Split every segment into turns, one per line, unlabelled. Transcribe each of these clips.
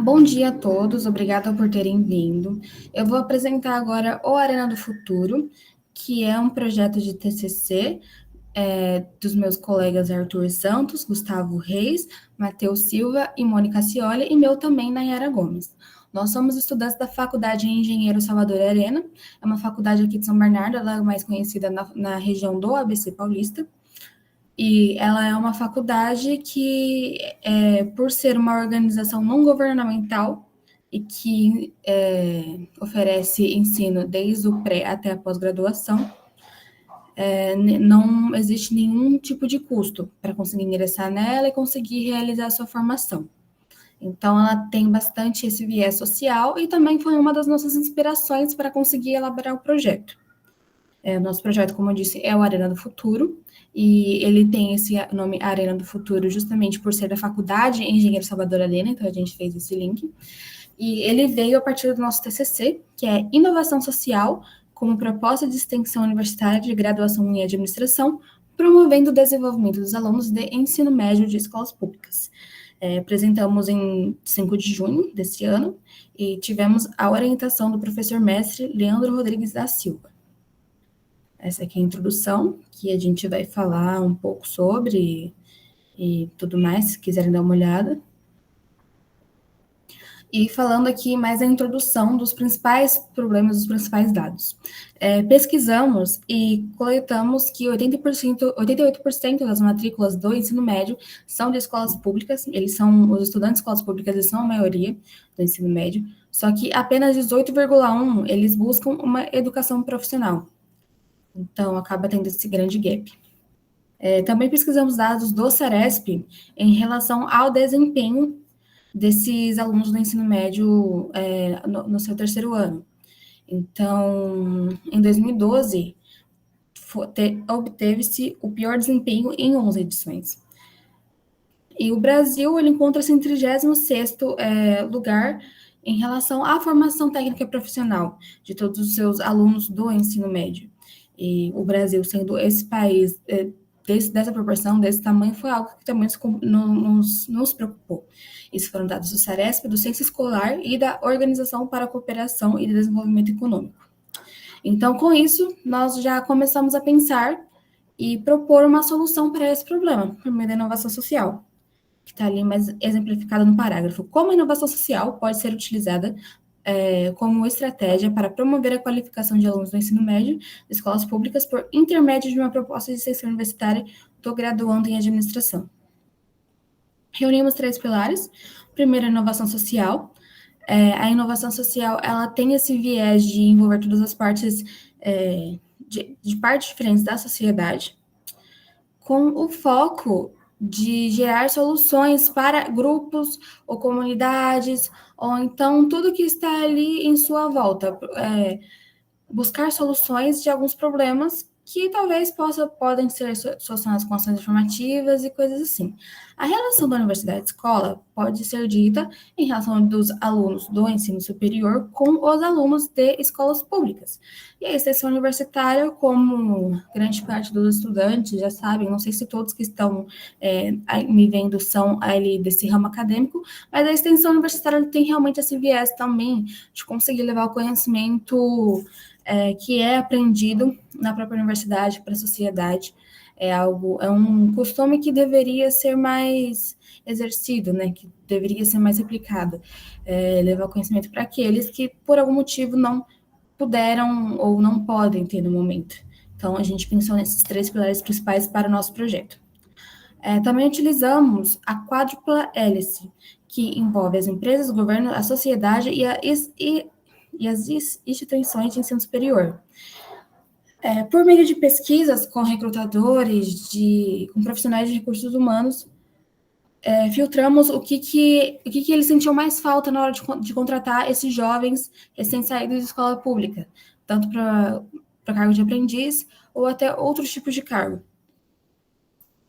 Bom dia a todos, obrigada por terem vindo. Eu vou apresentar agora o Arena do Futuro, que é um projeto de TCC dos meus colegas Arthur Santos, Gustavo Reis, Matheus Silva e Mônica Cioli, e meu também, Nayara Gomes. Nós somos estudantes da Faculdade de Engenheiro Salvador Arena, é uma faculdade aqui de São Bernardo, ela é mais conhecida na região do ABC Paulista, e ela é uma faculdade que, por ser uma organização não governamental e que oferece ensino desde o pré até a pós-graduação, não existe nenhum tipo de custo para conseguir ingressar nela e conseguir realizar a sua formação. Então, ela tem bastante esse viés social e também foi uma das nossas inspirações para conseguir elaborar o projeto. O nosso projeto, como eu disse, é o Arena do Futuro, e ele tem esse nome Arena do Futuro justamente por ser da Faculdade Engenheiro Salvador Arena, então a gente fez esse link. E ele veio a partir do nosso TCC, que é Inovação Social, como proposta de extensão universitária de graduação em administração, promovendo o desenvolvimento dos alunos de ensino médio de escolas públicas. Apresentamos em 5 de junho desse ano e tivemos a orientação do professor mestre Leandro Rodrigues da Silva. Essa aqui é a introdução, que a gente vai falar um pouco sobre e tudo mais, se quiserem dar uma olhada. E falando aqui mais a introdução dos principais problemas, dos principais dados. Pesquisamos e coletamos que 88% das matrículas do ensino médio são de escolas públicas, os estudantes de escolas públicas, eles são a maioria do ensino médio, só que apenas 18,1% eles buscam uma educação profissional. Então, acaba tendo esse grande gap. Também pesquisamos dados do Saresp em relação ao desempenho desses alunos do ensino médio no seu terceiro ano. Então, em 2012, obteve-se o pior desempenho em 11 edições. E o Brasil, ele encontra-se em 36º lugar em relação à formação técnica profissional de todos os seus alunos do ensino médio. E o Brasil, sendo esse país dessa proporção, desse tamanho, foi algo que também nos preocupou. Isso foram dados do Saresp, do Censo Escolar e da Organização para a Cooperação e Desenvolvimento Econômico. Então, com isso, nós já começamos a pensar e propor uma solução para esse problema, por meio da inovação social, que está ali mais exemplificada no parágrafo. Como a inovação social pode ser utilizada como estratégia para promover a qualificação de alunos do ensino médio de escolas públicas por intermédio de uma proposta de extensão universitária do graduando em administração. Reunimos 3 pilares. Primeiro, a inovação social. A inovação social, ela tem esse viés de envolver todas as partes, de partes diferentes da sociedade, com o foco de gerar soluções para grupos ou comunidades, ou então tudo que está ali em sua volta, buscar soluções de alguns problemas que talvez podem ser solucionados com ações informativas e coisas assim. A relação da universidade-escola pode ser dita em relação dos alunos do ensino superior com os alunos de escolas públicas. E a extensão universitária, como grande parte dos estudantes já sabem, não sei se todos que estão me vendo são ali desse ramo acadêmico, mas a extensão universitária tem realmente esse viés também de conseguir levar o conhecimento que é aprendido na própria universidade para a sociedade. É um costume que deveria ser mais exercido, né, que deveria ser mais replicado, levar o conhecimento para aqueles que, por algum motivo, não puderam ou não podem ter no momento. Então, a gente pensou nesses 3 pilares principais para o nosso projeto. Também utilizamos a quádrupla hélice, que envolve as empresas, o governo, a sociedade e as instituições de ensino superior. Por meio de pesquisas com recrutadores, com profissionais de recursos humanos, filtramos o que eles sentiam mais falta na hora de contratar esses jovens recém-saídos de escola pública, tanto para cargo de aprendiz ou até outros tipos de cargo.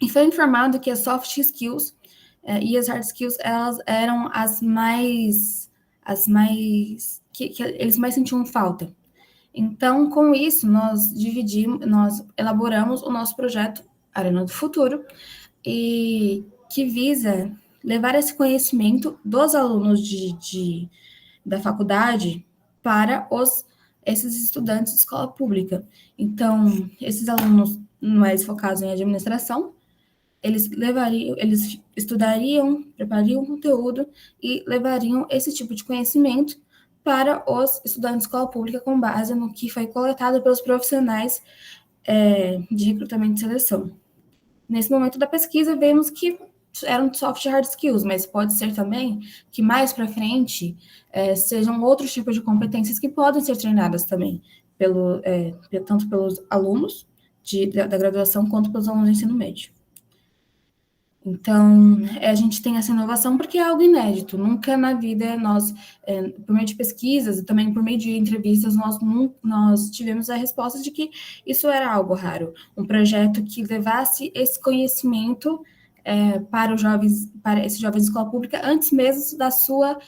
E foi informado que as soft skills e as hard skills, elas eram que eles mais sentiam falta. Então, com isso, nós elaboramos o nosso projeto Arena do Futuro, e que visa levar esse conhecimento dos alunos da faculdade para esses estudantes de escola pública. Então, esses alunos mais focados em administração, eles estudariam, preparariam conteúdo e levariam esse tipo de conhecimento para os estudantes de escola pública com base no que foi coletado pelos profissionais de recrutamento e seleção. Nesse momento da pesquisa, vemos que eram soft e hard skills, mas pode ser também que mais para frente sejam outros tipos de competências que podem ser treinadas também, tanto pelos alunos da graduação quanto pelos alunos do ensino médio. Então, a gente tem essa inovação porque é algo inédito. Nunca na vida nós, por meio de pesquisas e também por meio de entrevistas, nós tivemos a resposta de que isso era algo raro. Um projeto que levasse esse conhecimento para esses jovens de escola pública antes mesmo da sua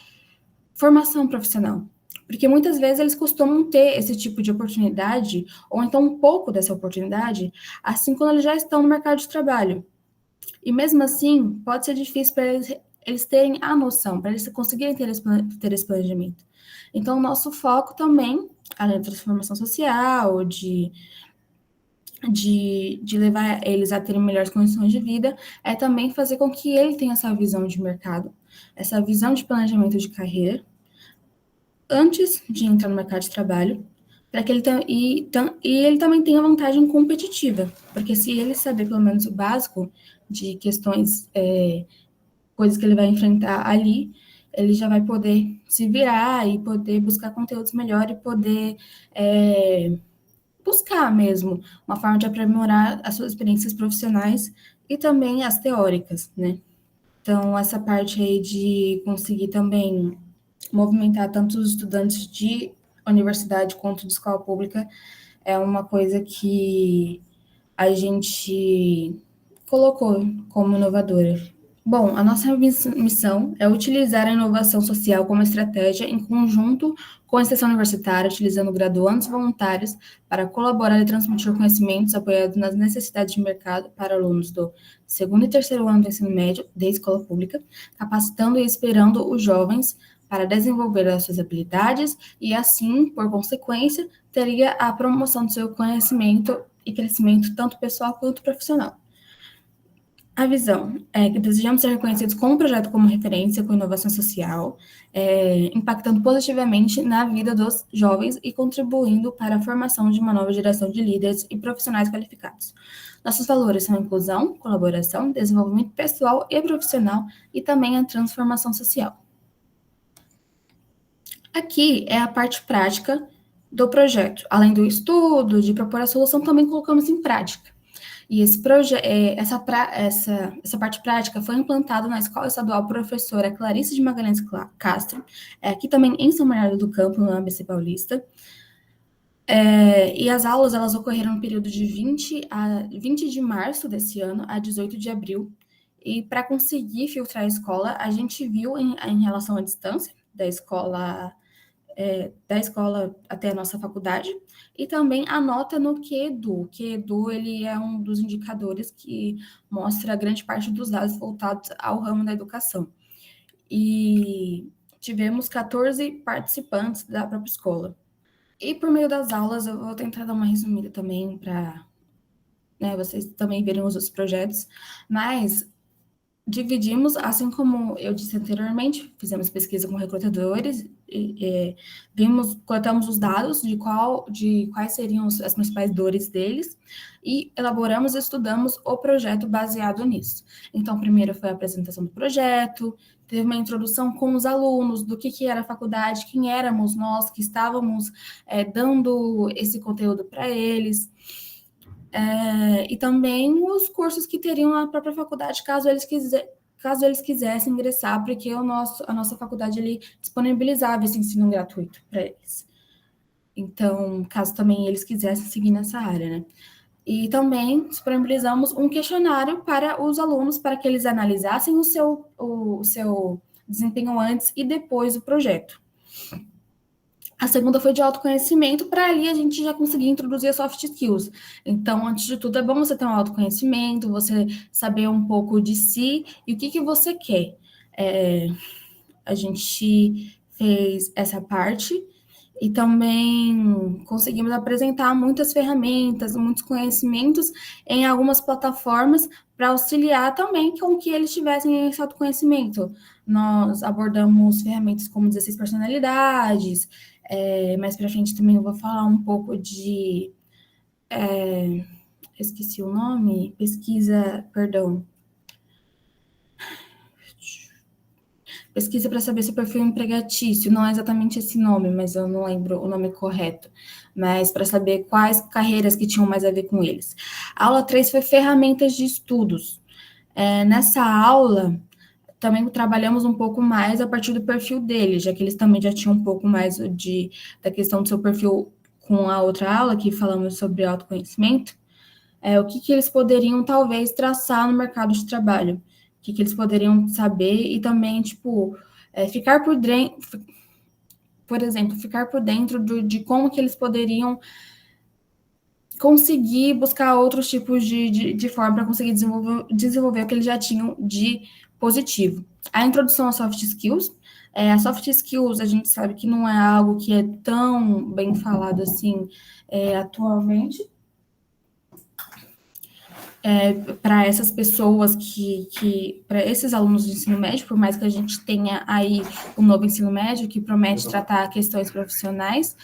formação profissional. Porque muitas vezes eles costumam ter esse tipo de oportunidade, ou então um pouco dessa oportunidade, assim quando eles já estão no mercado de trabalho. E mesmo assim, pode ser difícil para eles terem a noção, para eles conseguirem ter esse planejamento. Então, o nosso foco também, além da transformação social, de levar eles a terem melhores condições de vida, é também fazer com que ele tenha essa visão de mercado, essa visão de planejamento de carreira, antes de entrar no mercado de trabalho, para que ele ele também tenha vantagem competitiva, porque se ele saber pelo menos o básico de questões, coisas que ele vai enfrentar ali, ele já vai poder se virar e poder buscar conteúdos melhor e poder buscar mesmo uma forma de aprimorar as suas experiências profissionais e também as teóricas, né? Então, essa parte aí de conseguir também movimentar tanto os estudantes de universidade quanto de escola pública é uma coisa que a gente colocou como inovadora. Bom, a nossa missão é utilizar a inovação social como estratégia em conjunto com a extensão universitária, utilizando graduandos voluntários para colaborar e transmitir conhecimentos apoiados nas necessidades de mercado para alunos do segundo e terceiro ano do ensino médio da escola pública, capacitando e inspirando os jovens para desenvolver as suas habilidades e, assim, por consequência, teria a promoção do seu conhecimento e crescimento tanto pessoal quanto profissional. A visão é que desejamos ser reconhecidos como um projeto como referência com inovação social, impactando positivamente na vida dos jovens e contribuindo para a formação de uma nova geração de líderes e profissionais qualificados. Nossos valores são a inclusão, colaboração, desenvolvimento pessoal e profissional e também a transformação social. Aqui é a parte prática do projeto. Além do estudo, de propor a solução, também colocamos em prática. E essa parte prática foi implantada na Escola Estadual Professora Clarice de Magalhães Castro, aqui também em São Bernardo do Campo, no ABC Paulista. E as aulas elas ocorreram no período de 20 de março desse ano a 18 de abril. E para conseguir filtrar a escola, a gente viu em relação à distância da escola até a nossa faculdade, e também a nota no QEDU. O QEDU ele é um dos indicadores que mostra grande parte dos dados voltados ao ramo da educação. E tivemos 14 participantes da própria escola. E por meio das aulas, eu vou tentar dar uma resumida também para vocês também verem os outros projetos, mas dividimos, assim como eu disse anteriormente, fizemos pesquisa com recrutadores, coletamos os dados de quais seriam as principais dores deles e elaboramos e estudamos o projeto baseado nisso. Então, primeiro foi a apresentação do projeto, teve uma introdução com os alunos do que era a faculdade, quem éramos nós que estávamos dando esse conteúdo para eles. E também os cursos que teriam na própria faculdade, caso eles quisessem ingressar, porque a nossa faculdade ele disponibilizava esse ensino gratuito para eles. Então, caso também eles quisessem seguir nessa área, né? E também disponibilizamos um questionário para os alunos, para que eles analisassem o seu desempenho antes e depois do projeto. A segunda foi de autoconhecimento, para ali a gente já conseguir introduzir as soft skills. Então, antes de tudo, é bom você ter um autoconhecimento, você saber um pouco de si e o que você quer. A gente fez essa parte e também conseguimos apresentar muitas ferramentas, muitos conhecimentos em algumas plataformas para auxiliar também com que eles tivessem esse autoconhecimento. Nós abordamos ferramentas como 16 personalidades, mais para frente também eu vou falar um pouco de... esqueci o nome, pesquisa para saber se o perfil é empregatício, não é exatamente esse nome, mas eu não lembro o nome correto, mas para saber quais carreiras que tinham mais a ver com eles. A aula 3 foi ferramentas de estudos. Nessa aula, também trabalhamos um pouco mais a partir do perfil deles, já que eles também já tinham um pouco mais da questão do seu perfil com a outra aula, que falamos sobre autoconhecimento, o que eles poderiam, talvez, traçar no mercado de trabalho, o que eles poderiam saber e também, ficar por dentro, por exemplo, ficar por dentro de como que eles poderiam conseguir buscar outros tipos de forma para conseguir desenvolver o que eles já tinham de positivo. A introdução a soft skills. A soft skills, a gente sabe que não é algo que é tão bem falado assim atualmente, para essas pessoas para esses alunos de ensino médio, por mais que a gente tenha aí um novo ensino médio que promete tratar questões profissionais,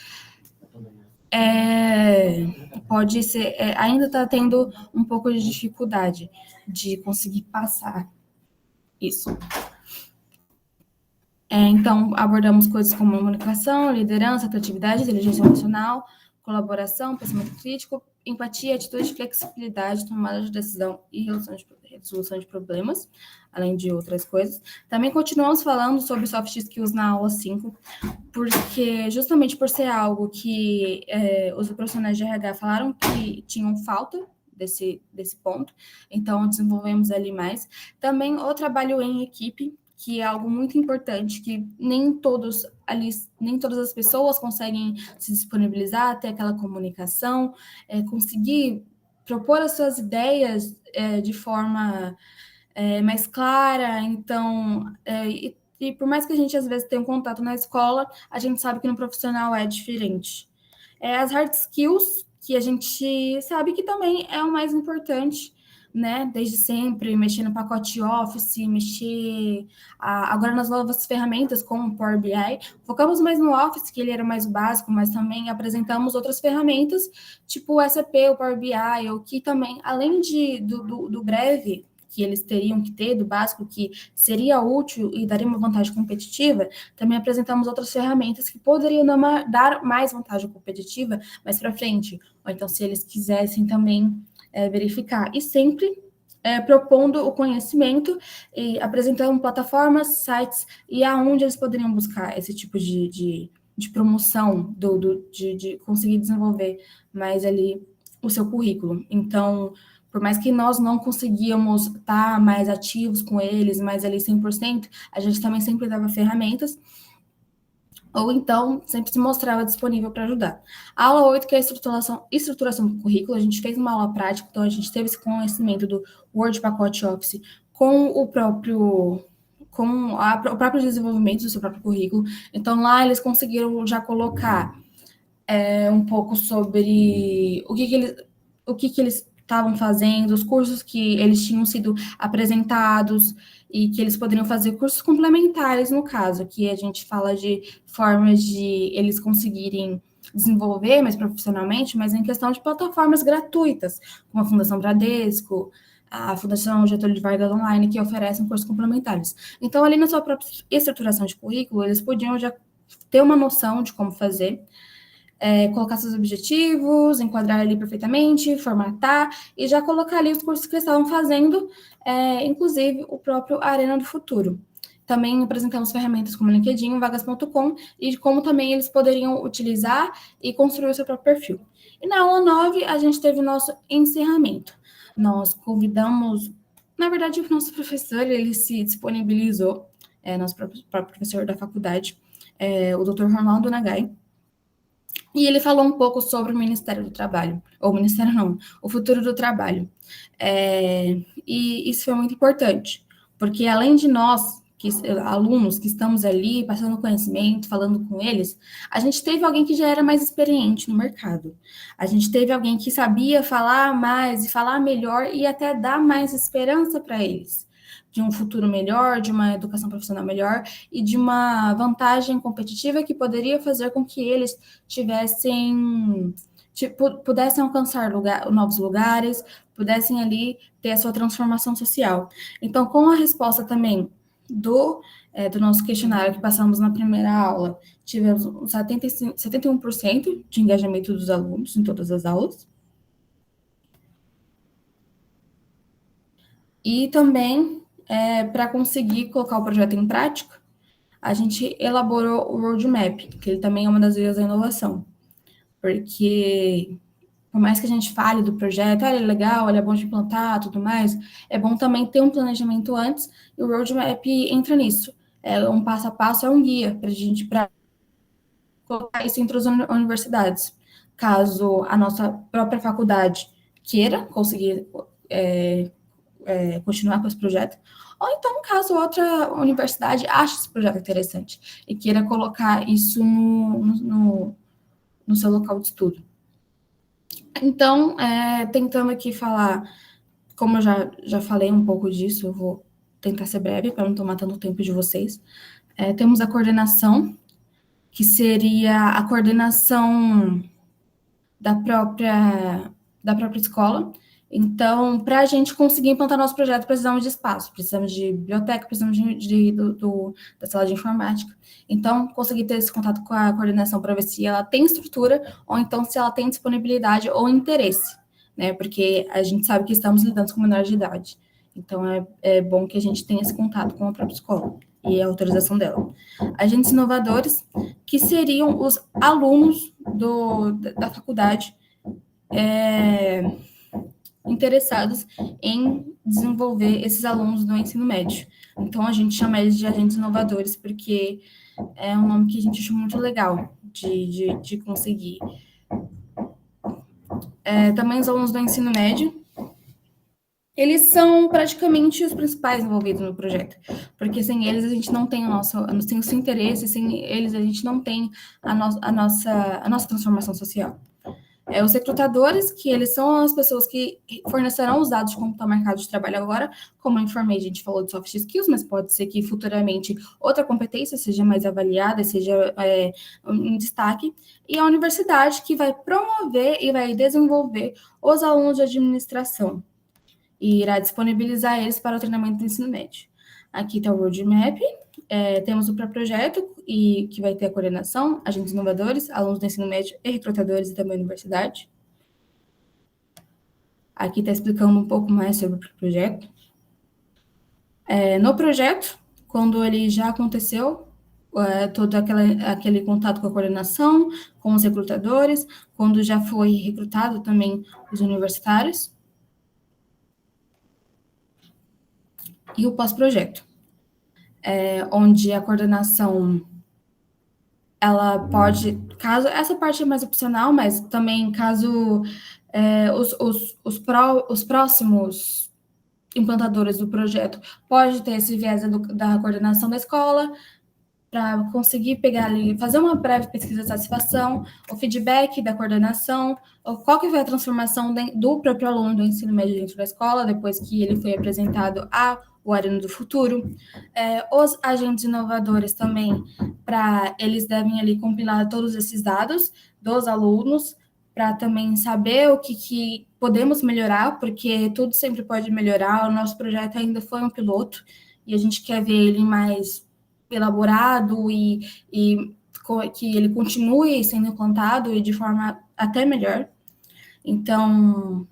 pode ser, ainda está tendo um pouco de dificuldade de conseguir passar isso. Então, abordamos coisas como comunicação, liderança, criatividade, inteligência emocional, colaboração, pensamento crítico, empatia, atitude, flexibilidade, tomada de decisão e resolução de problemas, além de outras coisas. Também continuamos falando sobre soft skills na aula 5, porque justamente por ser algo que os profissionais de RH falaram que tinham falta desse ponto, então desenvolvemos ali mais. Também o trabalho em equipe, que é algo muito importante, que nem todas as pessoas conseguem se disponibilizar, ter aquela comunicação, conseguir propor as suas ideias de forma mais clara. Então, e por mais que a gente às vezes tenha um contato na escola, a gente sabe que no profissional é diferente. As hard skills, que a gente sabe que também é o mais importante, né? Desde sempre, mexer no pacote Office, mexer agora nas novas ferramentas, como o Power BI. Focamos mais no Office, que ele era mais o básico, mas também apresentamos outras ferramentas, tipo o SAP, o Power BI, o que também, além do breve, que eles teriam que ter, do básico, que seria útil e daria uma vantagem competitiva, também apresentamos outras ferramentas que poderiam dar mais vantagem competitiva mais para frente. Ou então, se eles quisessem também verificar. E sempre propondo o conhecimento e apresentando plataformas, sites e aonde eles poderiam buscar esse tipo de promoção, de conseguir desenvolver mais ali o seu currículo. Então, por mais que nós não conseguíamos estar mais ativos com eles, mais ali 100%, a gente também sempre dava ferramentas, ou então sempre se mostrava disponível para ajudar. A aula 8, que é a estruturação do currículo, a gente fez uma aula prática, então a gente teve esse conhecimento do Word Pacote Office com o próprio desenvolvimento do seu próprio currículo. Então, lá eles conseguiram já colocar um pouco sobre o que eles estavam fazendo, os cursos que eles tinham sido apresentados e que eles poderiam fazer cursos complementares, no caso, que a gente fala de formas de eles conseguirem desenvolver mais profissionalmente, mas em questão de plataformas gratuitas, como a Fundação Bradesco, a Fundação Getúlio Vargas Online, que oferecem cursos complementares. Então, ali na sua própria estruturação de currículo, eles podiam já ter uma noção de como fazer, colocar seus objetivos, enquadrar ali perfeitamente, formatar e já colocar ali os cursos que eles estavam fazendo, inclusive o próprio Arena do Futuro. Também apresentamos ferramentas como LinkedIn, vagas.com e de como também eles poderiam utilizar e construir o seu próprio perfil. E na aula 9, a gente teve o nosso encerramento. Nós convidamos, na verdade, o nosso professor, ele se disponibilizou, nosso próprio professor da faculdade, o Dr. Ronaldo Nagai, e ele falou um pouco sobre o Ministério do Trabalho, ou o Ministério não, o futuro do trabalho. E isso foi muito importante, porque além de nós, alunos que estamos ali passando conhecimento, falando com eles, a gente teve alguém que já era mais experiente no mercado. A gente teve alguém que sabia falar mais e falar melhor e até dar mais esperança para eles, de um futuro melhor, de uma educação profissional melhor e de uma vantagem competitiva que poderia fazer com que eles tivessem, tipo, pudessem alcançar novos lugares, pudessem ali ter a sua transformação social. Então, com a resposta também do nosso questionário que passamos na primeira aula, tivemos 71% de engajamento dos alunos em todas as aulas. E também, para conseguir colocar o projeto em prática, a gente elaborou o roadmap, que ele também é uma das vias da inovação. Porque, por mais que a gente fale do projeto, ele é legal, ele é bom de implantar, tudo mais, é bom também ter um planejamento antes, e o roadmap entra nisso. É um passo a passo, é um guia para a gente colocar isso entre as universidades. Caso a nossa própria faculdade queira conseguir continuar com esse projeto, ou então, caso outra universidade ache esse projeto interessante e queira colocar isso no seu local de estudo. Então, tentando aqui falar, como eu já falei um pouco disso, eu vou tentar ser breve para não tomar tanto tempo de vocês. Temos a coordenação, que seria a coordenação da própria escola. Então, para a gente conseguir implantar nosso projeto, precisamos de espaço, precisamos de biblioteca, precisamos da sala de informática. Então, conseguir ter esse contato com a coordenação para ver se ela tem estrutura ou então se ela tem disponibilidade ou interesse, né? Porque a gente sabe que estamos lidando com menores de idade. Então, é bom que a gente tenha esse contato com a própria escola e a autorização dela. Agentes inovadores, que seriam os alunos da faculdade interessados em desenvolver esses alunos do ensino médio. Então, a gente chama eles de agentes inovadores, porque é um nome que a gente acha muito legal de conseguir. Também os alunos do ensino médio, eles são praticamente os principais envolvidos no projeto, porque sem eles a gente não tem sem o seu interesse, sem eles a gente não tem a nossa transformação social. Os recrutadores, que eles são as pessoas que fornecerão os dados de como está o mercado de trabalho agora, como eu informei, a gente falou de soft skills, mas pode ser que futuramente outra competência seja mais avaliada, seja em destaque, e a universidade, que vai promover e vai desenvolver os alunos de administração, e irá disponibilizar eles para o treinamento do ensino médio. Aqui está o roadmap, temos o pré-projeto, e que vai ter a coordenação, agentes inovadores, alunos do ensino médio e recrutadores e também a universidade. Aqui está explicando um pouco mais sobre o pré-projeto. No projeto, quando ele já aconteceu, todo aquele contato com a coordenação, com os recrutadores, quando já foi recrutado também os universitários, e o pós-projeto, onde a coordenação, ela pode, caso, essa parte é mais opcional, mas também caso os próximos implantadores do projeto pode ter esse viés da coordenação da escola, para conseguir pegar ali, fazer uma breve pesquisa de satisfação, o feedback da coordenação, qual que foi a transformação do próprio aluno do ensino médio dentro da escola, depois que ele foi apresentado ao Arena do Futuro. Os agentes inovadores também, eles devem ali compilar todos esses dados dos alunos, para também saber o que podemos melhorar, porque tudo sempre pode melhorar. O nosso projeto ainda foi um piloto, e a gente quer ver ele mais elaborado e que ele continue sendo implantado e de forma até melhor. Então,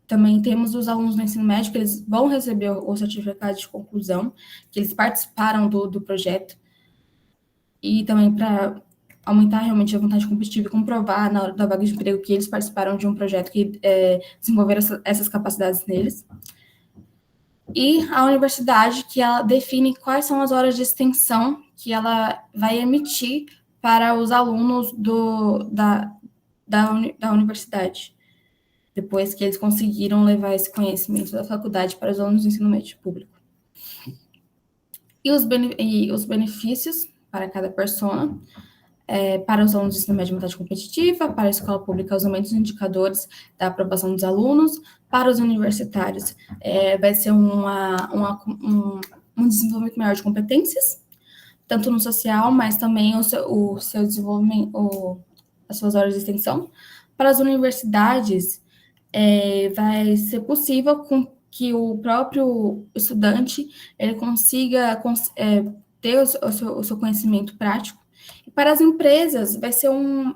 também temos os alunos do ensino médio, que eles vão receber o certificado de conclusão, que eles participaram do projeto, e também para aumentar realmente a vontade competitiva e comprovar na hora da vaga de emprego que eles participaram de um projeto que desenvolveram essas capacidades neles. E a universidade, que ela define quais são as horas de extensão que ela vai emitir para os alunos da universidade, depois que eles conseguiram levar esse conhecimento da faculdade para os alunos do ensino médio público. E os benefícios para cada persona, para os alunos de ensino médio de vontade competitiva, para a escola pública, os aumentos dos indicadores da aprovação dos alunos, para os universitários, vai ser um desenvolvimento maior de competências, tanto no social, mas também o seu desenvolvimento, as suas horas de extensão. Para as universidades, vai ser possível com que o próprio estudante ele consiga ter o seu conhecimento prático. E para as empresas, vai ser um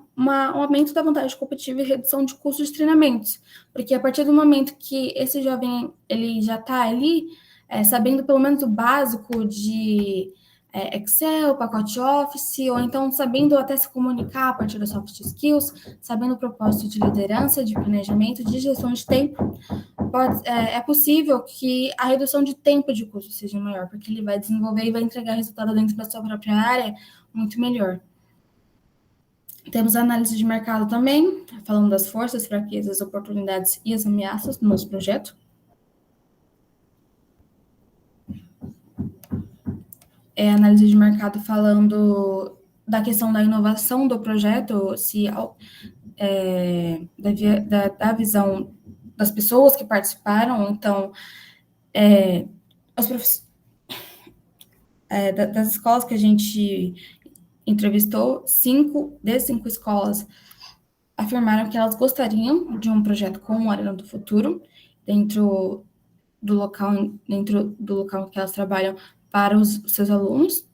aumento da vantagem competitiva e redução de custos de treinamentos, porque a partir do momento que esse jovem ele já está ali, sabendo pelo menos o básico de Excel, pacote Office, ou então sabendo até se comunicar a partir das soft skills, sabendo o propósito de liderança, de planejamento, de gestão de tempo, é possível que a redução de tempo de custo seja maior, porque ele vai desenvolver e vai entregar resultado dentro da sua própria área muito melhor. Temos a análise de mercado também, falando das forças, fraquezas, oportunidades e as ameaças do nosso projeto. Análise de mercado falando da questão da inovação do projeto, da visão das pessoas que participaram. Então, das escolas que a gente entrevistou, 5 escolas afirmaram que elas gostariam de um projeto com o Arena do Futuro dentro do local em que elas trabalham para os seus alunos.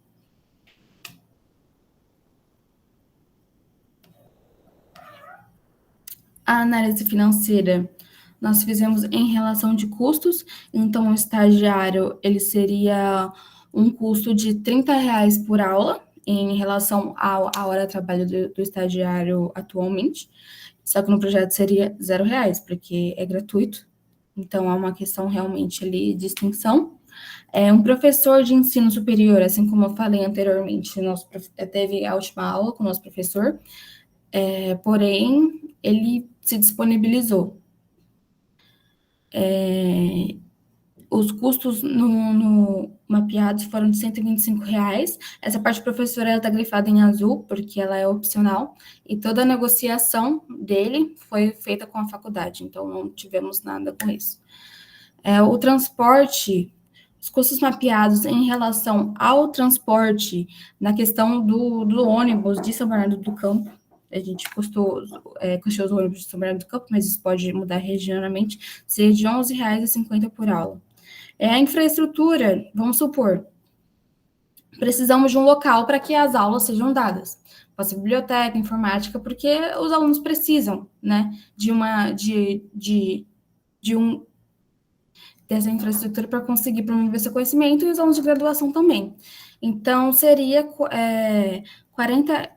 A análise financeira nós fizemos em relação de custos, então o estagiário ele seria um custo de R$ 30 por aula em relação à hora de trabalho do estagiário atualmente, só que no projeto seria R$ 0, porque é gratuito, então é uma questão realmente ali de extensão. Um professor de ensino superior, assim como eu falei anteriormente, teve a última aula com o nosso professor, porém, ele se disponibilizou. Os custos no mapeados foram de R$ 125. Essa parte professora está grifada em azul, porque ela é opcional, e toda a negociação dele foi feita com a faculdade, então não tivemos nada com isso. O transporte, os custos mapeados em relação ao transporte, na questão do ônibus de São Bernardo do Campo, a gente custou os ônibus de São Bernardo do Campo, mas isso pode mudar regionalmente, seria de R$ 11,50 por aula. A infraestrutura, vamos supor, precisamos de um local para que as aulas sejam dadas. Pode ser biblioteca, informática, porque os alunos precisam, né, dessa infraestrutura para conseguir promover seu conhecimento, e os alunos de graduação também. Então, seria 40...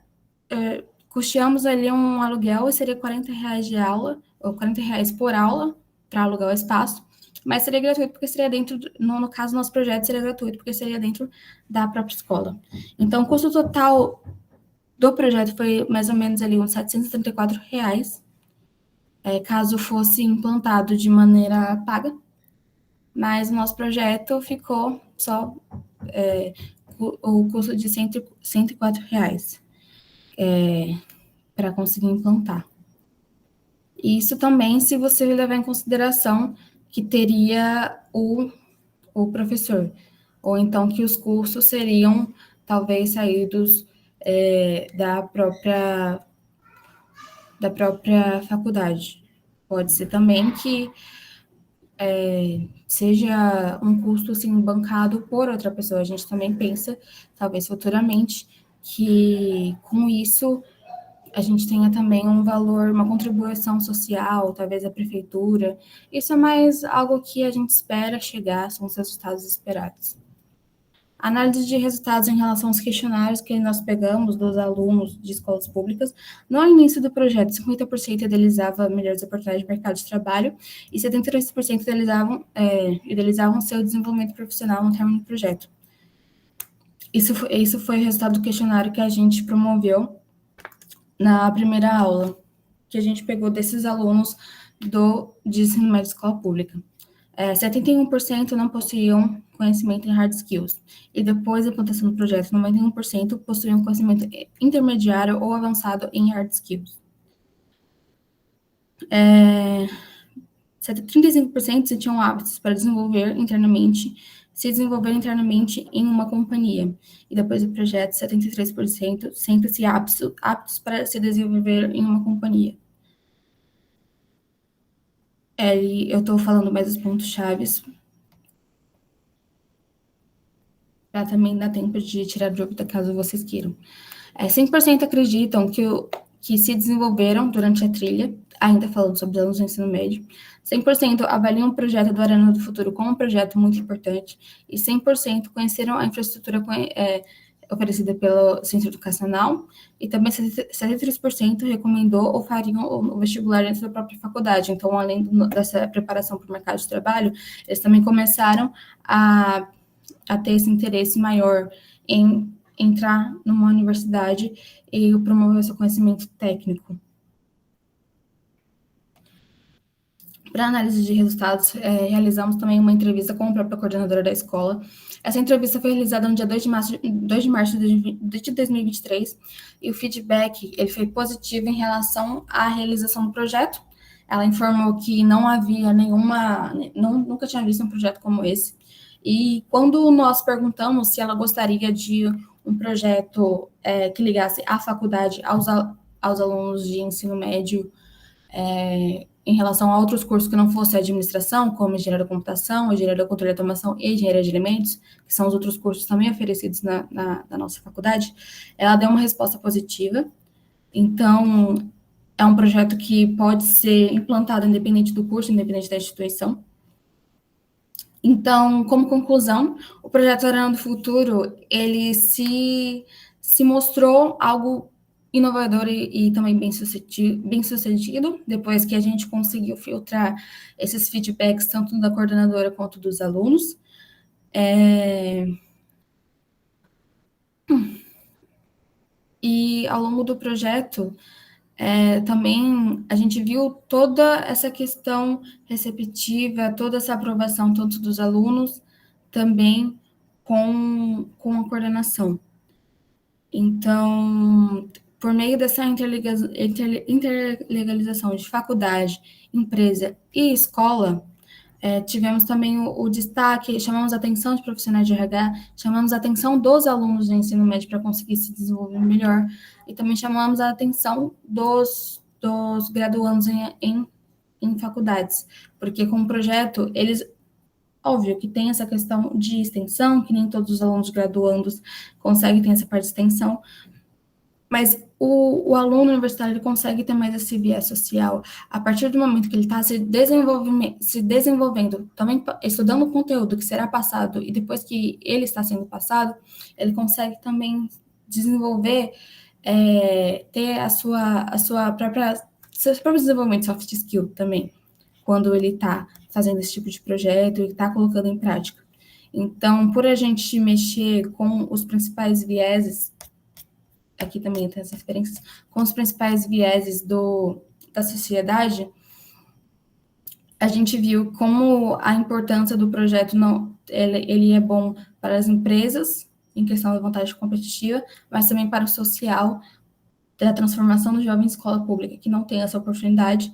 custeamos ali um aluguel e seria R$ 40 de aula, ou R$ 40 por aula, para alugar o espaço, mas seria gratuito porque seria dentro, no caso do nosso projeto, seria gratuito porque seria dentro da própria escola. Então, o custo total do projeto foi mais ou menos ali uns R$ 734, caso fosse implantado de maneira paga, mas o nosso projeto ficou só o custo de R$ 104 para conseguir implantar. Isso também se você levar em consideração que teria o professor, ou então que os cursos seriam talvez saídos da própria faculdade. Pode ser também que seja um custo assim, bancado por outra pessoa. A gente também pensa, talvez futuramente, que com isso a gente tenha também um valor, uma contribuição social, talvez a prefeitura. Isso é mais algo que a gente espera chegar, são os resultados esperados. Análise de resultados em relação aos questionários que nós pegamos dos alunos de escolas públicas. No início do projeto, 50% idealizava melhores oportunidades de mercado de trabalho e 73% idealizavam seu desenvolvimento profissional no término do projeto. Isso foi o resultado do questionário que a gente promoveu na primeira aula, que a gente pegou desses alunos de ensino médio de escola pública. 71% não possuíam conhecimento em hard skills, e depois da implantação do projeto, 91% possuíam conhecimento intermediário ou avançado em hard skills. 35% se tinham hábitos para se desenvolver internamente em uma companhia. E depois do projeto, 73% sentem-se aptos para se desenvolver em uma companhia. Eu estou falando mais os pontos chaves, para também dar tempo de tirar dúvida, caso vocês queiram. 100% acreditam que se desenvolveram durante a trilha, ainda falando sobre alunos do ensino médio. 100% avaliam o projeto do Arena do Futuro como um projeto muito importante, e 100% conheceram a infraestrutura oferecida pelo centro educacional, e também 73% recomendou ou fariam o vestibular dentro da própria faculdade. Então, além dessa preparação para o mercado de trabalho, eles também começaram a ter esse interesse maior em entrar numa universidade e promover seu conhecimento técnico. Para análise de resultados, realizamos também uma entrevista com a própria coordenadora da escola. Essa entrevista foi realizada no dia 2 de março de 2023, e o feedback ele foi positivo em relação à realização do projeto. Ela informou que não havia nunca tinha visto um projeto como esse. E quando nós perguntamos se ela gostaria de um projeto que ligasse a faculdade aos alunos de ensino médio, em relação a outros cursos que não fossem administração, como engenharia da computação, engenharia da controle e automação e engenharia de alimentos, que são os outros cursos também oferecidos na nossa faculdade, ela deu uma resposta positiva. Então, é um projeto que pode ser implantado independente do curso, independente da instituição. Então, como conclusão, o projeto Arena do Futuro, ele se mostrou algo inovador e também bem sucedido, depois que a gente conseguiu filtrar esses feedbacks, tanto da coordenadora quanto dos alunos. E ao longo do projeto, também a gente viu toda essa questão receptiva, toda essa aprovação, tanto dos alunos, também com a coordenação. Então, por meio dessa interlegalização de faculdade, empresa e escola, tivemos também o destaque, chamamos a atenção de profissionais de RH, chamamos a atenção dos alunos do ensino médio para conseguir se desenvolver melhor, e também chamamos a atenção dos graduandos em faculdades, porque com o projeto, eles, óbvio que tem essa questão de extensão, que nem todos os alunos graduandos conseguem ter essa parte de extensão, mas o aluno universitário ele consegue ter mais esse viés social a partir do momento que ele está se desenvolvendo, também estudando o conteúdo que será passado, e depois que ele está sendo passado, ele consegue também desenvolver, ter seus próprios desenvolvimentos soft skill também, quando ele está fazendo esse tipo de projeto e está colocando em prática. Então, por a gente mexer com os principais vieses, aqui também tem as referências, com os principais vieses da sociedade, a gente viu como a importância do projeto ele é bom para as empresas, em questão da vantagem competitiva, mas também para o social, da transformação do jovem em escola pública, que não tem essa oportunidade,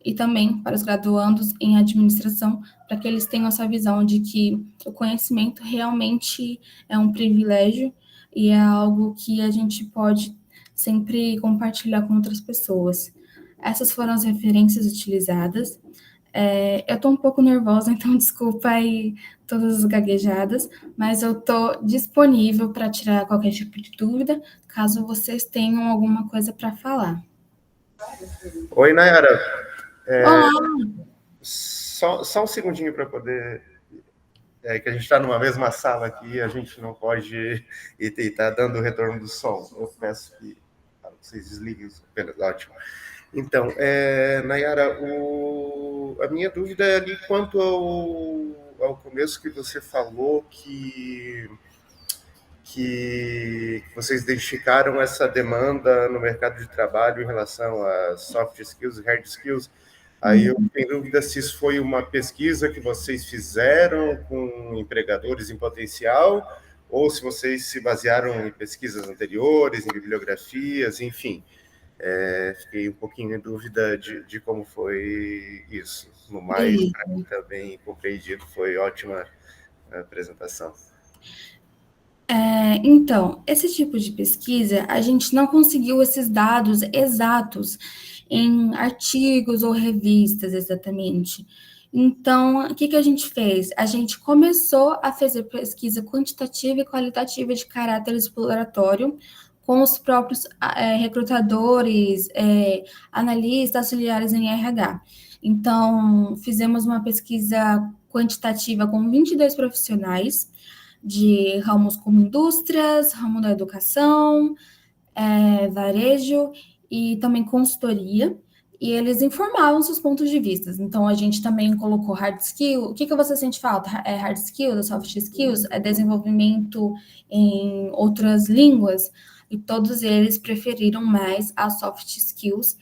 e também para os graduandos em administração, para que eles tenham essa visão de que o conhecimento realmente é um privilégio e é algo que a gente pode sempre compartilhar com outras pessoas. Essas foram as referências utilizadas. Eu estou um pouco nervosa, então desculpa aí todas as gaguejadas, mas eu estou disponível para tirar qualquer tipo de dúvida, caso vocês tenham alguma coisa para falar.
Oi, Nayara.
Olá!
Só um segundinho para poder... que a gente está numa mesma sala aqui, a gente não pode ir está dando o retorno do som. Eu peço que vocês desliguem isso. Ótimo. Então, Nayara, a minha dúvida é ali quanto ao começo que você falou que vocês identificaram essa demanda no mercado de trabalho em relação a soft skills e hard skills. Aí eu fiquei em dúvida se isso foi uma pesquisa que vocês fizeram com empregadores em potencial, ou se vocês se basearam em pesquisas anteriores, em bibliografias, enfim. Fiquei um pouquinho em dúvida de como foi isso. No mais, para mim também compreendido, foi ótima a apresentação.
Então, esse tipo de pesquisa, a gente não conseguiu esses dados exatos em artigos ou revistas, exatamente. Então, o que que a gente fez? A gente começou a fazer pesquisa quantitativa e qualitativa de caráter exploratório com os próprios recrutadores, analistas, auxiliares em RH. Então, fizemos uma pesquisa quantitativa com 22 profissionais, de ramos como indústrias, ramo da educação, varejo e também consultoria, e eles informavam seus pontos de vista. Então, a gente também colocou hard skill. O que você sente falta? É hard skills, soft skills? É desenvolvimento em outras línguas? E todos eles preferiram mais as soft skills.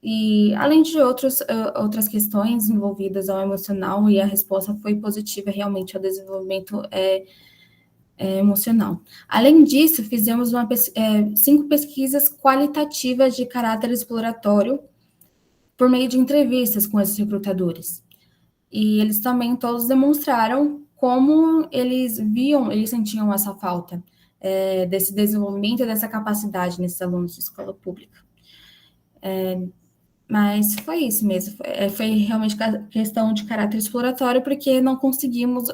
E, além de outras questões envolvidas ao emocional, e a resposta foi positiva realmente ao desenvolvimento emocional. Além disso, fizemos 5 pesquisas qualitativas de caráter exploratório por meio de entrevistas com esses recrutadores. E eles também todos demonstraram como eles sentiam essa falta desse desenvolvimento e dessa capacidade nesses alunos de escola pública. Mas foi isso mesmo, foi realmente questão de caráter exploratório, porque não conseguimos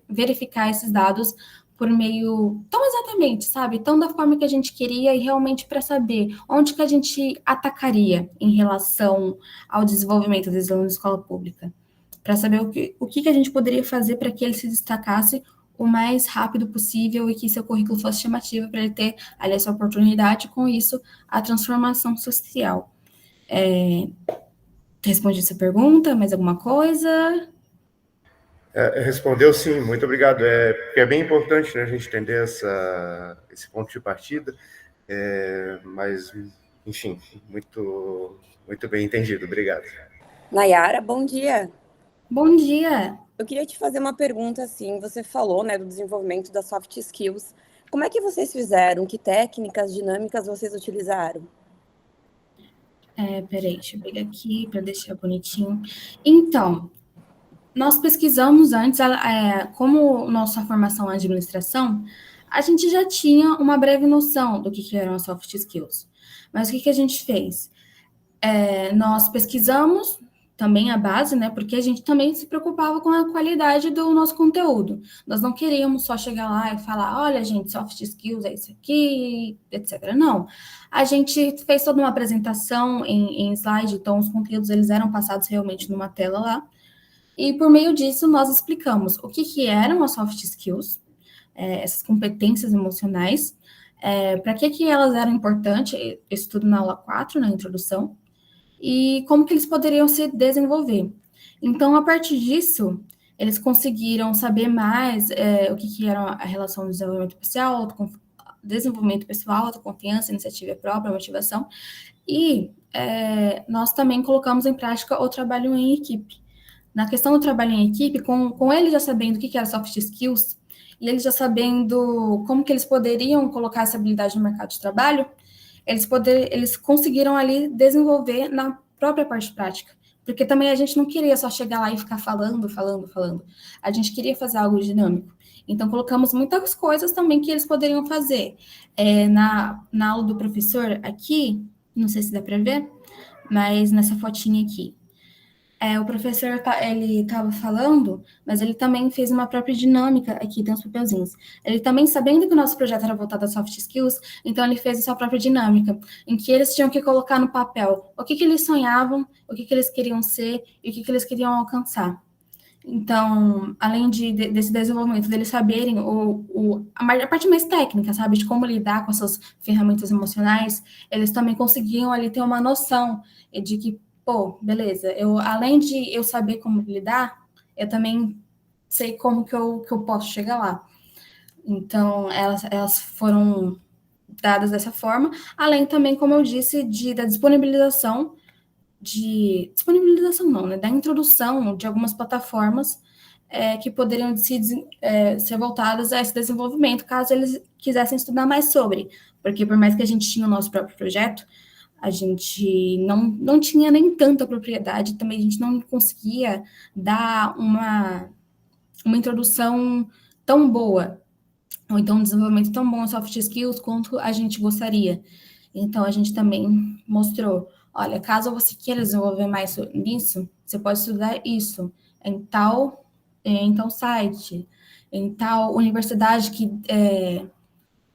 verificar esses dados por meio tão exatamente, sabe? Tão da forma que a gente queria, e realmente para saber onde que a gente atacaria em relação ao desenvolvimento dos alunos de escola pública. Para saber o que a gente poderia fazer para que ele se destacasse o mais rápido possível e que seu currículo fosse chamativo para ele ter ali essa oportunidade, com isso, a transformação social. Respondi essa pergunta, mais alguma coisa?
Respondeu sim, muito obrigado. Porque é bem importante, né, a gente entender esse ponto de partida, mas, enfim, muito, muito bem entendido. Obrigado.
Nayara, bom dia.
Bom dia.
Eu queria te fazer uma pergunta, assim, você falou, né, do desenvolvimento das soft skills. Como é que vocês fizeram? Que técnicas, dinâmicas vocês utilizaram?
Peraí, deixa eu pegar aqui para deixar bonitinho. Então, nós pesquisamos antes, como nossa formação em administração, a gente já tinha uma breve noção do que eram as soft skills. Mas o que a gente fez? Nós pesquisamos também a base, né? Porque a gente também se preocupava com a qualidade do nosso conteúdo. Nós não queríamos só chegar lá e falar, olha, gente, soft skills é isso aqui, etc. Não. A gente fez toda uma apresentação em slide, então os conteúdos eles eram passados realmente numa tela lá. E por meio disso, nós explicamos o que eram as soft skills, essas competências emocionais, para que elas eram importantes, isso tudo na aula 4, na introdução, e como que eles poderiam se desenvolver. Então, a partir disso, eles conseguiram saber mais o que era a relação do desenvolvimento pessoal, autoconfiança, iniciativa própria, motivação, e nós também colocamos em prática o trabalho em equipe. Na questão do trabalho em equipe, com eles já sabendo o que era soft skills, e eles já sabendo como que eles poderiam colocar essa habilidade no mercado de trabalho, eles conseguiram ali desenvolver na própria parte prática. Porque também a gente não queria só chegar lá e ficar falando. A gente queria fazer algo dinâmico. Então, colocamos muitas coisas também que eles poderiam fazer. Na aula do professor aqui, não sei se dá para ver, mas nessa fotinha aqui, o professor, ele estava falando, mas ele também fez uma própria dinâmica, aqui tem os papelzinhos. Ele também, sabendo que o nosso projeto era voltado a soft skills, então ele fez a sua própria dinâmica, em que eles tinham que colocar no papel o que eles sonhavam, o que eles queriam ser e o que eles queriam alcançar. Então, além desse desenvolvimento, deles saberem a parte mais técnica, sabe, de como lidar com essas ferramentas emocionais, eles também conseguiam ali ter uma noção de que, pô, beleza, além de eu saber como lidar, eu também sei como que eu posso chegar lá. Então, elas foram dadas dessa forma, além também, como eu disse, da disponibilização de disponibilização não, né, da introdução de algumas plataformas que poderiam ser voltadas a esse desenvolvimento, caso eles quisessem estudar mais sobre, porque por mais que a gente tinha o nosso próprio projeto, a gente não tinha nem tanta propriedade, também a gente não conseguia dar uma introdução tão boa, ou então um desenvolvimento tão bom em soft skills quanto a gente gostaria. Então, a gente também mostrou, olha, caso você queira desenvolver mais nisso, você pode estudar isso em tal site, em tal universidade que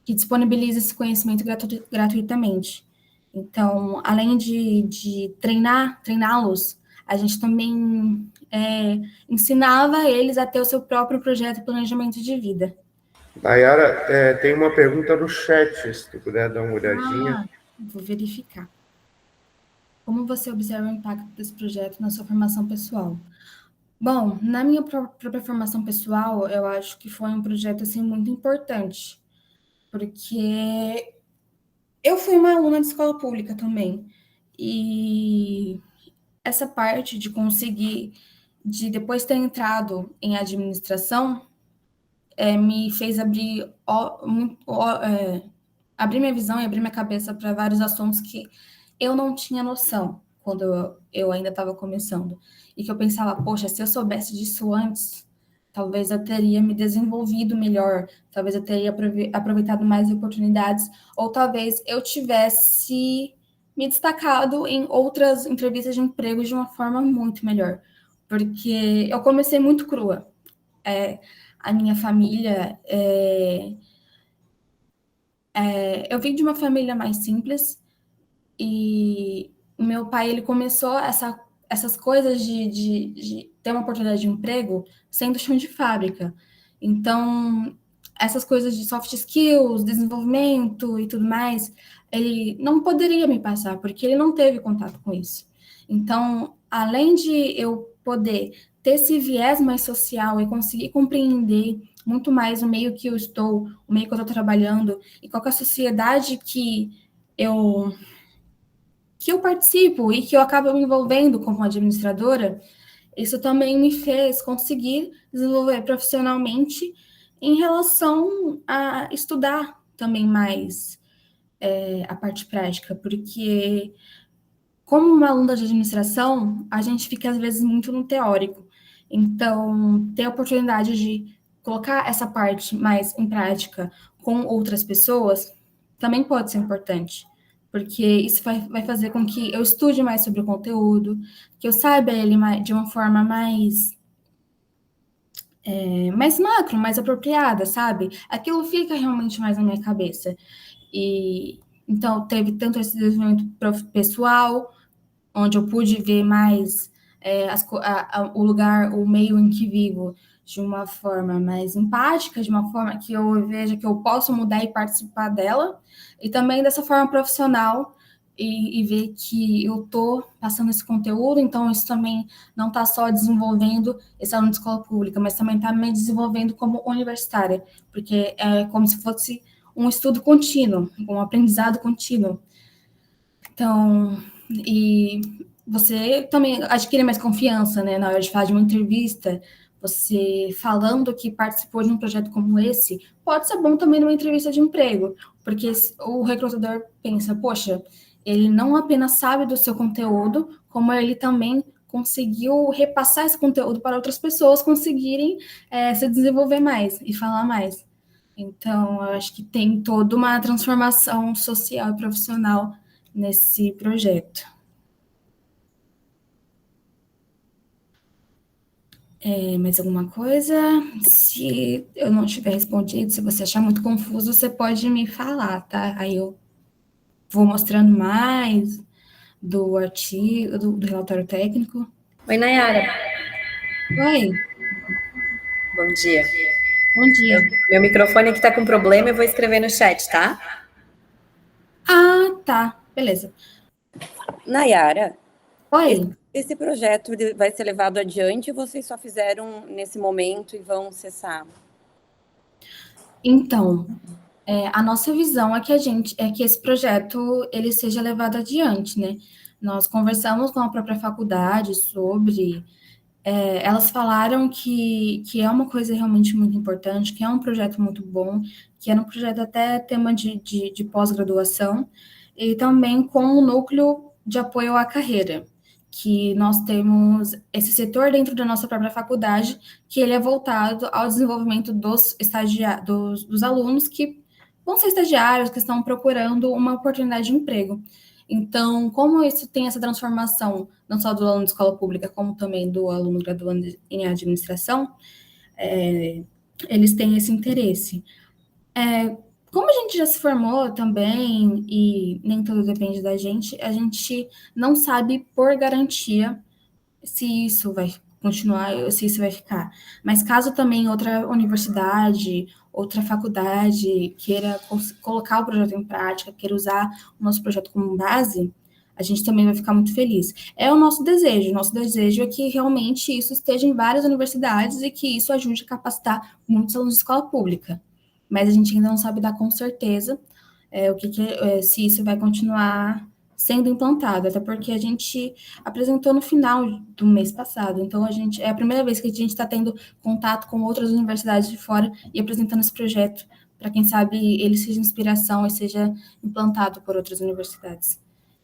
disponibiliza esse conhecimento gratuitamente. Então, além de treiná-los, a gente também ensinava eles a ter o seu próprio projeto de planejamento de vida.
Nayara, tem uma pergunta no chat, se tu puder dar uma olhadinha.
Vou verificar. Como você observa o impacto desse projeto na sua formação pessoal? Bom, na minha própria formação pessoal, eu acho que foi um projeto assim muito importante, porque eu fui uma aluna de escola pública também, e essa parte de conseguir, de depois ter entrado em administração, me fez abrir minha visão e abrir minha cabeça para vários assuntos que eu não tinha noção quando eu ainda estava começando. E que eu pensava, poxa, se eu soubesse disso antes, talvez eu teria me desenvolvido melhor, talvez eu teria aproveitado mais oportunidades, ou talvez eu tivesse me destacado em outras entrevistas de emprego de uma forma muito melhor. Porque eu comecei muito crua. A minha família eu vim de uma família mais simples e o meu pai ele começou essas coisas de ter uma oportunidade de emprego sendo chão de fábrica. Então, essas coisas de soft skills, desenvolvimento e tudo mais, ele não poderia me passar, porque ele não teve contato com isso. Então, além de eu poder ter esse viés mais social e conseguir compreender muito mais o meio que eu estou, o meio que eu estou trabalhando, e qual é a sociedade que eu participo e que eu acabo me envolvendo como administradora, isso também me fez conseguir desenvolver profissionalmente em relação a estudar também mais a parte prática, porque como uma aluna de administração, a gente fica às vezes muito no teórico. Então, ter a oportunidade de colocar essa parte mais em prática com outras pessoas também pode ser importante, porque isso vai fazer com que eu estude mais sobre o conteúdo, que eu saiba ele de uma forma mais macro, mais apropriada, sabe? Aquilo fica realmente mais na minha cabeça. E então teve tanto esse desenvolvimento pessoal, onde eu pude ver mais o lugar, o meio em que vivo, de uma forma mais empática, de uma forma que eu veja que eu posso mudar e participar dela, e também dessa forma profissional, e ver que eu estou passando esse conteúdo, então isso também não está só desenvolvendo esse aluno de escola pública, mas também está me desenvolvendo como universitária, porque é como se fosse um estudo contínuo, um aprendizado contínuo. Então, e você também adquire mais confiança, né, na hora de falar de uma entrevista, você falando que participou de um projeto como esse, pode ser bom também numa entrevista de emprego, porque o recrutador pensa, poxa, ele não apenas sabe do seu conteúdo, como ele também conseguiu repassar esse conteúdo para outras pessoas conseguirem se desenvolver mais e falar mais. Então, eu acho que tem toda uma transformação social e profissional nesse projeto. Mais alguma coisa? Se eu não tiver respondido, se você achar muito confuso, você pode me falar, tá? Aí eu vou mostrando mais do artigo, do relatório técnico.
Oi, Nayara.
Oi.
Bom dia.
Bom dia.
Meu microfone aqui tá com problema, eu vou escrever no chat, tá?
Ah, tá. Beleza.
Nayara,
Oi.
esse projeto vai ser levado adiante ou vocês só fizeram nesse momento e vão cessar?
Então, a nossa visão é que esse projeto ele seja levado adiante, né? Nós conversamos com a própria faculdade sobre. Elas falaram que é uma coisa realmente muito importante, que é um projeto muito bom, que era um projeto até tema de pós-graduação, e também com o núcleo de apoio à carreira, que nós temos esse setor dentro da nossa própria faculdade, que ele é voltado ao desenvolvimento dos alunos que vão ser estagiários, que estão procurando uma oportunidade de emprego. Então, como isso tem essa transformação, não só do aluno de escola pública, como também do aluno graduando em administração, eles têm esse interesse. Como a gente já se formou também, e nem tudo depende da gente, a gente não sabe por garantia se isso vai continuar ou se isso vai ficar. Mas caso também outra universidade, outra faculdade queira colocar o projeto em prática, queira usar o nosso projeto como base, a gente também vai ficar muito feliz. É o nosso desejo é que realmente isso esteja em várias universidades e que isso ajude a capacitar muitos alunos de escola pública. Mas a gente ainda não sabe dar com certeza se isso vai continuar sendo implantado, até porque a gente apresentou no final do mês passado, então é a primeira vez que a gente está tendo contato com outras universidades de fora e apresentando esse projeto, para quem sabe ele seja inspiração e seja implantado por outras universidades.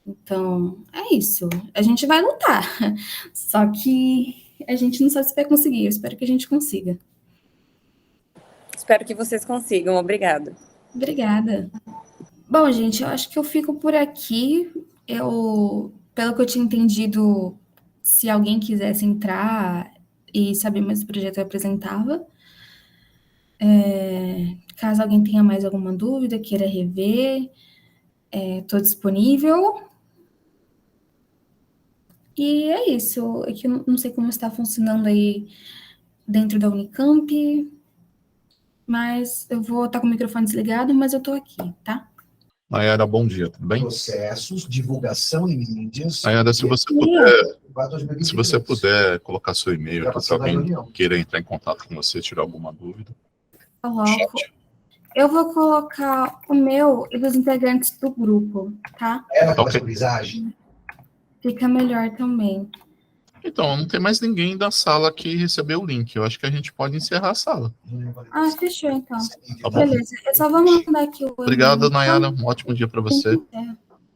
Então, é isso, a gente vai lutar, só que a gente não sabe se vai conseguir, eu espero que a gente consiga.
Espero que vocês consigam, obrigada.
Obrigada. Bom, gente, eu acho que eu fico por aqui. Pelo que eu tinha entendido, se alguém quisesse entrar e saber mais do projeto, eu apresentava. Caso alguém tenha mais alguma dúvida, queira rever, estou disponível. E é isso. É que eu não sei como está funcionando aí dentro da Unicamp, mas eu vou estar com o microfone desligado, mas eu estou aqui, tá?
Nayara, bom dia, tudo bem?
Processos, divulgação em mídias.
Nayara, se você puder colocar seu e-mail aqui, se alguém queira entrar em contato com você, tirar alguma dúvida.
Coloco. Eu vou colocar o meu e dos integrantes do grupo, tá?
Era categorizagem?
Fica melhor também.
Então, não tem mais ninguém da sala que recebeu o link. Eu acho que a gente pode encerrar a sala.
Fechou, então.
Tá bom.
Beleza, eu só vou mandar aqui o...
Obrigado, Nayara. Um ótimo dia para você.